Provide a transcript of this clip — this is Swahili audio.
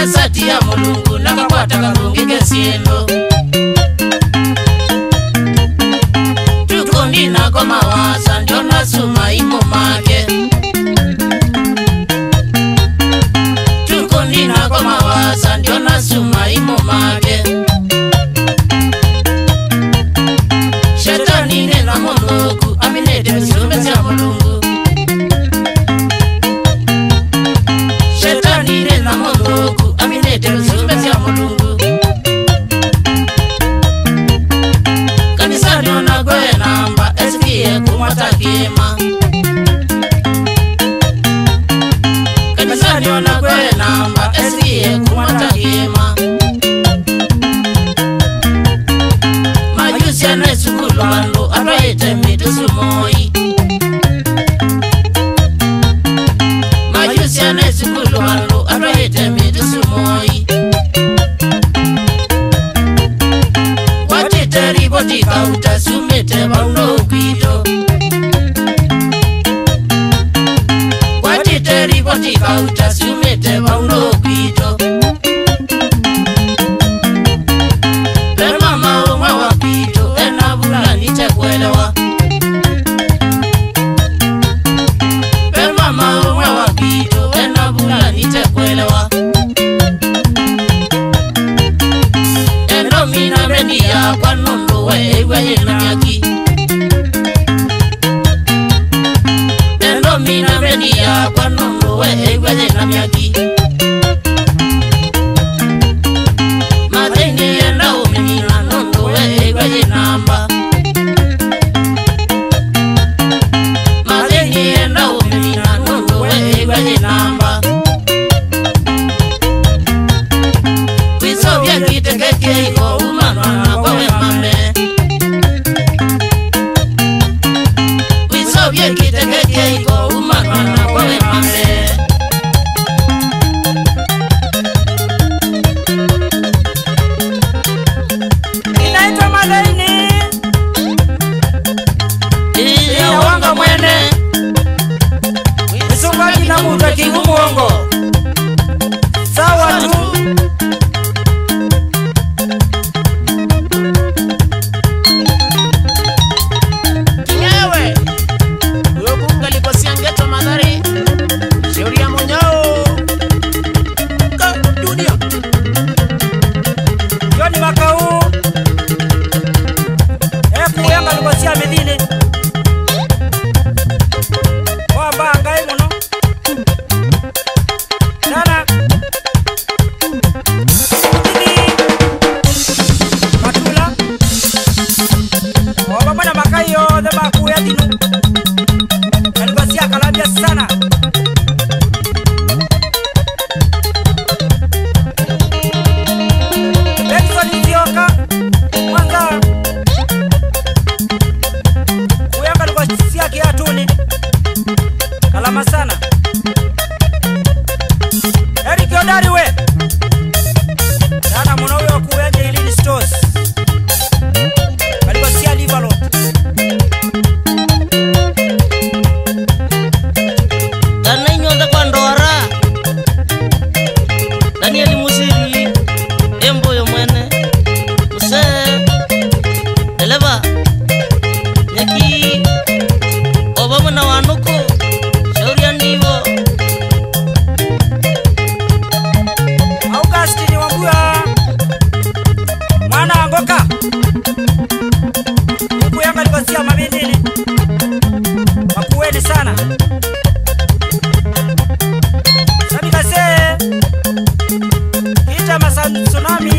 Navale sati ya mulungu nakakwata karungike siendo. Tuko nina kwa mawasa ndio nasuma imo make. Tuko nina kwa mawasa ndio nasuma imo make. Shetani nena moloku aminete msilume sia mulungu. Shetani nena moloku aminete msilume sia mulungu. Kanisani onagwe namba esikie kumwatakima. Kanisani onagwe namba esikie kumwatakima. Majusi anaisukulu wando abaite mitusu moi. Majusi anaisukulu wando abaite mitusu moi. Watite riboti kauta sumete wauno kwito. Watite riboti kauta sumete wauno kwito. Mama umwa wapito enabula nite kuelewa. Mama umwa wapito enabula nite kuelewa. Endo mina menia kwa nondo wewe na miaki. Endo mina menia kwa nondo wewe na miaki. Mateni enda umina nondo wewe namba. Mateni enda umina nondo wewe namba. Kwisovya kitekeke iko umanwana kwa wemame. Kwisovya kitekeke iko umanwana kwa wemame. Inaitwa Malaini Ya wanga mwene Msungaji na muta kigumongo. Sawa tu. Kinyewe Uyokunga liko siangeto madhari Shauri ya monyao Ka dunia Yoni makau kuyanga lukosia medine. Wamba ngai muno Nana Kutini Matula Wamba mana makayo Dema kuya dinu Lukosia kalambia sana. Benson Izioka Mwanga Kuyanga lukosia kiatuni kalama sana. Eric Odari we Dana mwana uyo kuwenje Ilini Stores kalikosia Livalo. Dana inyonda kwa ndora Danieli Musiri Embo yo mwene Muse Eleva Nyaki Obama na wanuko Shauri ya ndivo Augustini Wambua Mwana Angoka Kuyanga likosia mabindini Makuweni sana. Sabikase Kita Masan Tsunami